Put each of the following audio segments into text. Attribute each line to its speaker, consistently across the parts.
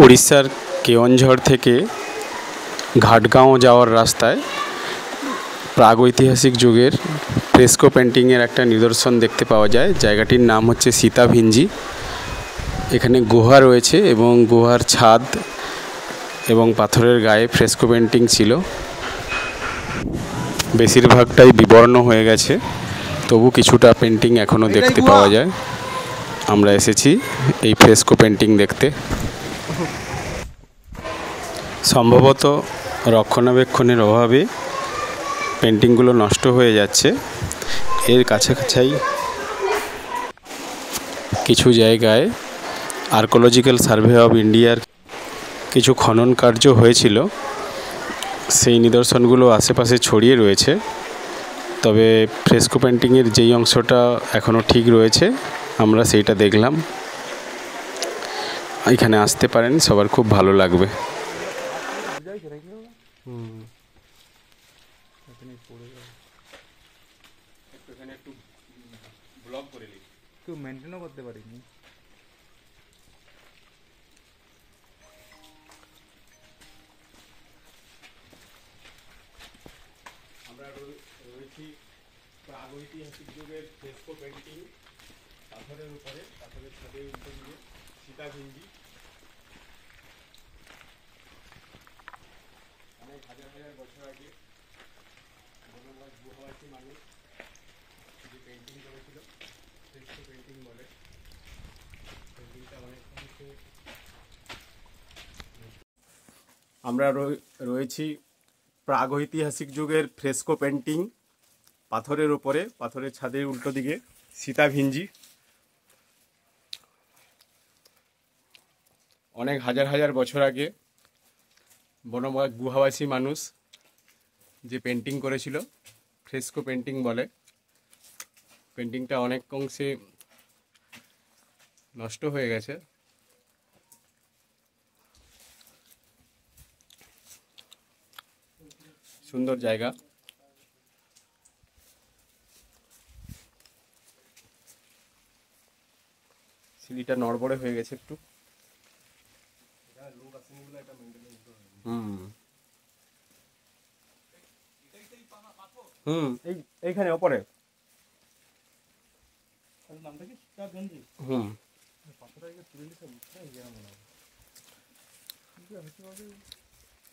Speaker 1: উড়িষ্যার কেওনঝড় থেকে ঘাটগাঁও যাওয়ার রাস্তায় প্রাগৈতিহাসিক যুগের ফ্রেস্কো পেন্টিংয়ের একটা নিদর্শন দেখতে পাওয়া যায়। জায়গাটির নাম হচ্ছে সীতাভিঞ্জি। এখানে গুহা রয়েছে এবং গুহার ছাদ এবং পাথরের গায়ে ফ্রেস্কো পেন্টিং ছিল। বেশিরভাগটাই বিবর্ণ হয়ে গেছে, তবু কিছুটা পেন্টিং এখনও দেখতে পাওয়া যায়। আমরা এসেছি এই ফ্রেস্কো পেন্টিং দেখতে। সম্ভবত রক্ষণাবেক্ষণের অভাবে পেন্টিংগুলো নষ্ট হয়ে যাচ্ছে। এর কাছাকাছি কিছু জায়গায় আর্কোলজিক্যাল সার্ভে অফ ইন্ডিয়ার কিছু খনন কার্য হয়েছিল, সেই নিদর্শনগুলো আশেপাশে ছড়িয়ে রয়েছে। তবে ফ্রেস্কো পেন্টিংয়ের যেই অংশটা এখনও ঠিক রয়েছে আমরা সেইটা দেখলাম। এখানে আসতে পারেন, সবার খুব ভালো লাগবে।
Speaker 2: মেনটেনও করতে পারিনি।
Speaker 1: আমরা রয়েছি প্রাগৈতিহাসিক যুগের ফ্রেস্কো পেন্টিং পাথরের উপরে, পাথরের ছাদে উল্টো দিয়ে সীতাভিঞ্জি। অনেক হাজার হাজার বছর আগে বনবাস গুহাবাসী মানুষ যে পেন্টিং করেছিল ফ্রেস্কো পেন্টিং বলে। পেন্টিংটা অনেক অংশে আমরা রয়েছি প্রাগৈতিহাসিক যুগের ফ্রেস্কো পেন্টিং পাথরের উপরে, পাথরের ছাদের উল্টো দিকে সীতাভিঞ্জি। অনেক হাজার হাজার বছর আগে বনবাস গুহাবাসী মানুষ যে পেন্টিং করেছিল ফ্রেস্কো পেন্টিং বলে। পেন্টিংটা অনেক অংশে নষ্ট হয়ে গেছে। সুন্দর জায়গা। সিঁড়িটা নড়বড়ে হয়ে গেছে একটু। এইখানে ওপরে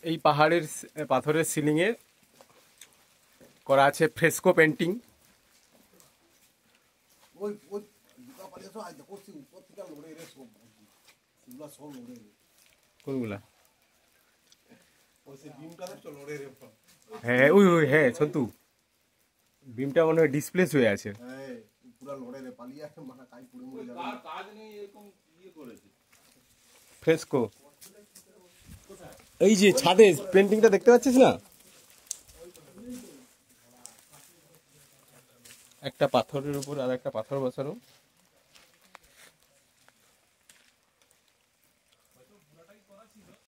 Speaker 1: এই পাহাড়ের পাথরের সিলিংয়ে করা আছে ফ্রেস্কো পেন্টিং। কোনগুলা? হ্যাঁ ওই ওই হ্যাঁ সন্তু, বিমটা মনে হয় ডিসপ্লেস হয়ে আছে। ফ্রেস্কো এই যে ছাদে পেন্টিংটা দেখতে পাচ্ছিস না, একটা পাথরের উপর আর একটা পাথর বসানো।